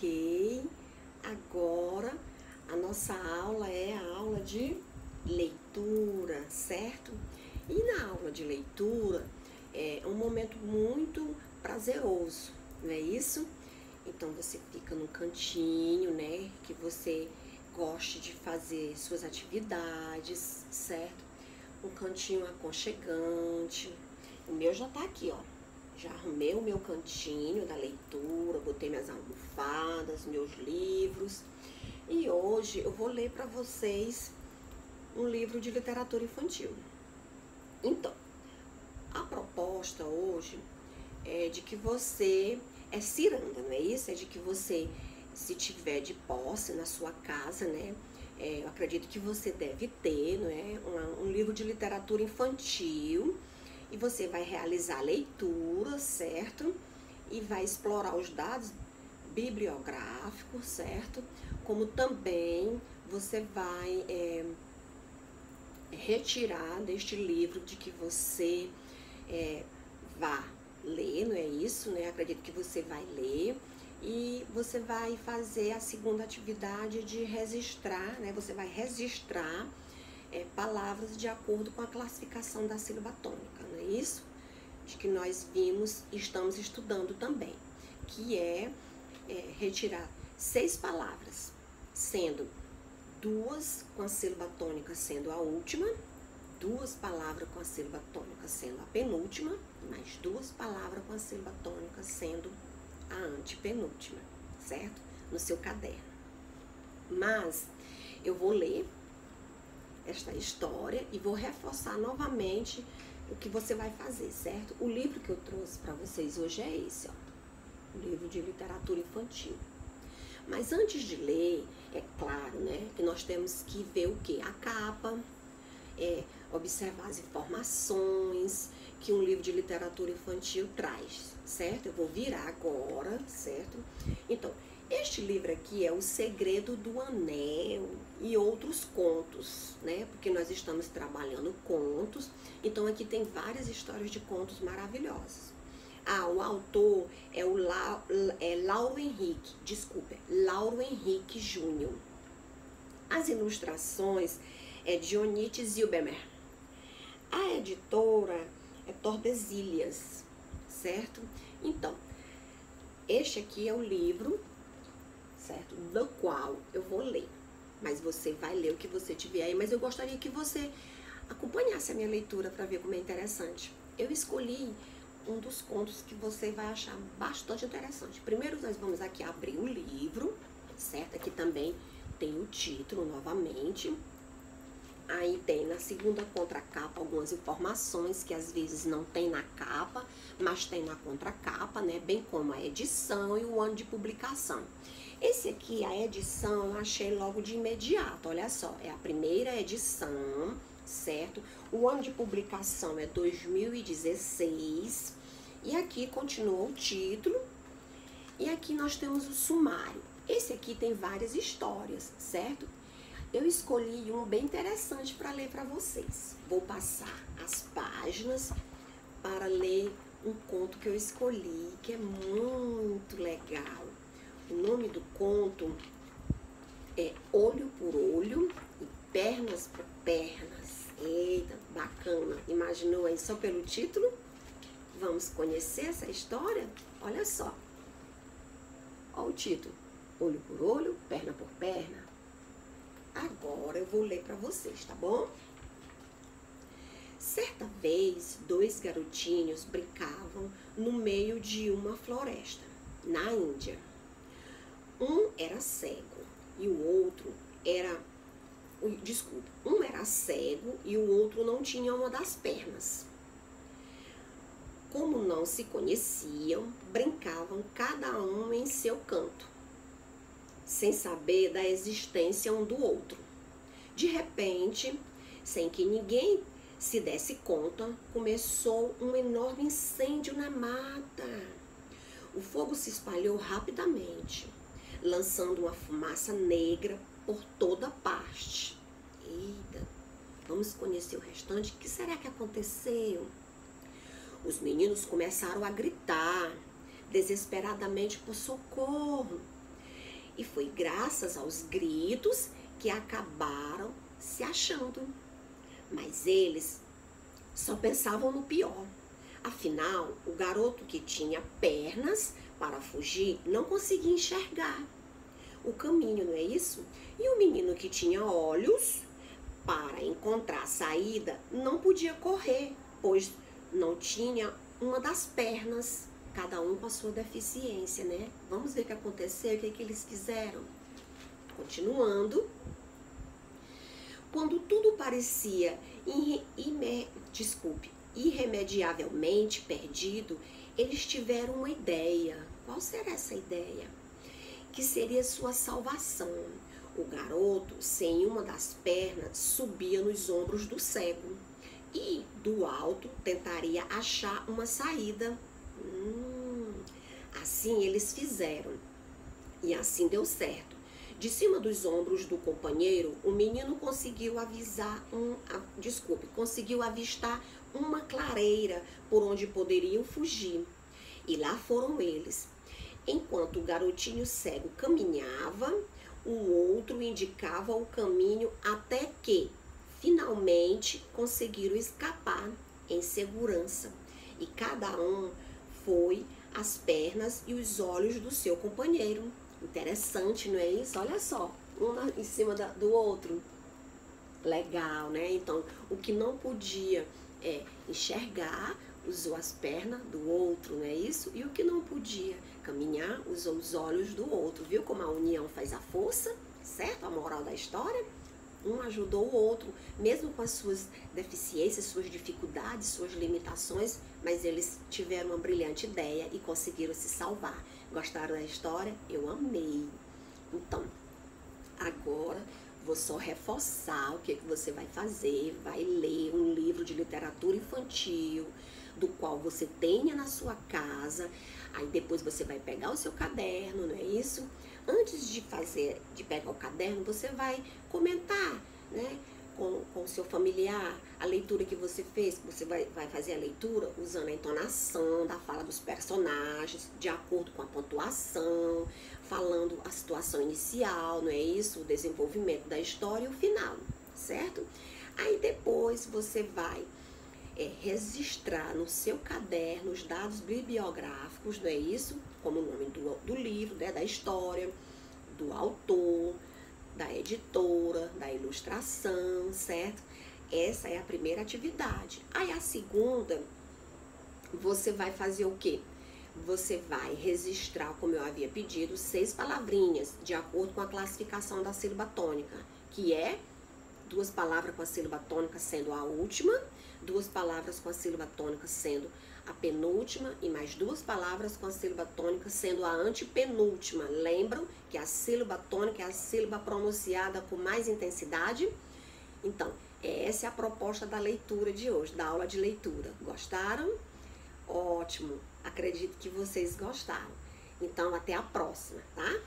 Ok? Agora a nossa aula é a aula de leitura, certo? E na aula de leitura é um momento muito prazeroso, não é isso? Então você fica num cantinho, né? Que você goste de fazer suas atividades, certo? Um cantinho aconchegante. O meu já tá aqui, ó. Já arrumei o meu cantinho da leitura, botei minhas almofadas, meus livros. E hoje eu vou ler para vocês um livro de literatura infantil. Então, a proposta hoje é de que você é ciranda, não é isso? É de que você, se tiver de posse na sua casa, né? Eu acredito que você deve ter, não é? Um livro de literatura infantil. E você vai realizar a leitura, certo? E vai explorar os dados bibliográficos, certo? Como também você vai retirar deste livro de que você vá ler, não é isso, né? Acredito que você vai ler. E você vai fazer a segunda atividade de registrar, né? Você vai registrar palavras de acordo com a classificação da sílaba tônica, não é isso? De que nós vimos e estamos estudando também, que é retirar 6 palavras, sendo 2 com a sílaba tônica sendo a última, 2 palavras com a sílaba tônica sendo a penúltima, mais 2 palavras com a sílaba tônica sendo a antepenúltima, certo? No seu caderno. Mas eu vou ler esta história e vou reforçar novamente o que você vai fazer, certo? O livro que eu trouxe para vocês hoje é esse, ó, o livro de literatura infantil. Mas antes de ler, é claro, né, que nós temos que ver o quê? A capa, observar as informações que um livro de literatura infantil traz, certo? Eu vou virar agora, certo? Então, este livro aqui é O Segredo do Anel e outros contos, né? Porque nós estamos trabalhando contos, então aqui tem várias histórias de contos maravilhosos. O autor é o Lauro Henrique Júnior. As ilustrações é de Onit Zilberman. A editora é Tordesilhas, certo? Então, este aqui é o livro, certo? Do qual eu vou ler. Mas você vai ler o que você tiver aí. Mas eu gostaria que você acompanhasse a minha leitura para ver como é interessante. Eu escolhi um dos contos que você vai achar bastante interessante. Primeiro nós vamos aqui abrir o livro, certo? Aqui também tem o título novamente. Aí tem na segunda contracapa algumas informações que às vezes não tem na capa, mas tem na contracapa, né? Bem como a edição e o ano de publicação. Esse aqui, a edição, eu achei logo de imediato, olha só, é a primeira edição, certo? O ano de publicação é 2016, e aqui continua o título, e aqui nós temos o sumário. Esse aqui tem várias histórias, certo? Eu escolhi um bem interessante para ler para vocês. Vou passar as páginas para ler um conto que eu escolhi, que é muito legal. O nome do conto é Olho por Olho e Pernas por Pernas. Eita, bacana. Imaginou aí só pelo título? Vamos conhecer essa história? Olha só. Olha o título. Olho por olho, perna por perna. Agora eu vou ler para vocês, tá bom? Certa vez, 2 garotinhos brincavam no meio de uma floresta, na Índia. Um era cego e o outro era... um era cego e o outro não tinha uma das pernas. Como não se conheciam, brincavam cada um em seu canto, sem saber da existência um do outro. De repente, sem que ninguém se desse conta, começou um enorme incêndio na mata. O fogo se espalhou rapidamente, lançando uma fumaça negra por toda parte. Eita, vamos conhecer o restante? O que será que aconteceu? Os meninos começaram a gritar desesperadamente por socorro. E foi graças aos gritos que acabaram se achando. Mas eles só pensavam no pior. Afinal, o garoto que tinha pernas para fugir não conseguia enxergar o caminho, não é isso? E o menino que tinha olhos para encontrar a saída não podia correr, pois não tinha uma das pernas, cada um com a sua deficiência, né? Vamos ver o que aconteceu, o que eles fizeram. Continuando. Quando tudo parecia irremediavelmente perdido, eles tiveram uma ideia. Qual será essa ideia? Que seria sua salvação. O garoto, sem uma das pernas, subia nos ombros do cego e, do alto, tentaria achar uma saída. Assim eles fizeram e assim deu certo. De cima dos ombros do companheiro, o menino conseguiu conseguiu avistar uma clareira por onde poderiam fugir. E lá foram eles. Enquanto o garotinho cego caminhava, o outro indicava o caminho até que, finalmente, conseguiram escapar em segurança. E cada um foi as pernas e os olhos do seu companheiro. Interessante, não é isso? Olha só, um em cima do outro. Legal, né? Então, o que não podia enxergar, usou as pernas do outro, não é isso? E o que não podia caminhar, usou os olhos do outro. Viu como a união faz a força? Certo? A moral da história? Um ajudou o outro, mesmo com as suas deficiências, suas dificuldades, suas limitações, mas eles tiveram uma brilhante ideia e conseguiram se salvar. Gostaram da história? Eu amei. Então, agora vou só reforçar o que você vai fazer. Vai ler um livro de literatura infantil, do qual você tenha na sua casa. Aí depois você vai pegar o seu caderno, não é isso? Antes de pegar o caderno, você vai comentar, né, com o seu familiar a leitura que você fez. Você vai fazer a leitura usando a entonação da fala dos personagens, de acordo com a pontuação, falando a situação inicial, não é isso? O desenvolvimento da história e o final, certo? Aí depois você vai registrar no seu caderno os dados bibliográficos, não é isso? Como o nome do livro, né, da história, do autor, da editora, da ilustração, certo? Essa é a primeira atividade. Aí a segunda, você vai fazer o quê? Você vai registrar, como eu havia pedido, 6 palavrinhas, de acordo com a classificação da sílaba tônica, que é 2 palavras com a sílaba tônica sendo a última, 2 palavras com a sílaba tônica sendo a penúltima e mais 2 palavras com a sílaba tônica sendo a antepenúltima. Lembram que a sílaba tônica é a sílaba pronunciada com mais intensidade? Então, essa é a proposta da leitura de hoje, da aula de leitura. Gostaram? Ótimo! Acredito que vocês gostaram. Então, até a próxima, tá?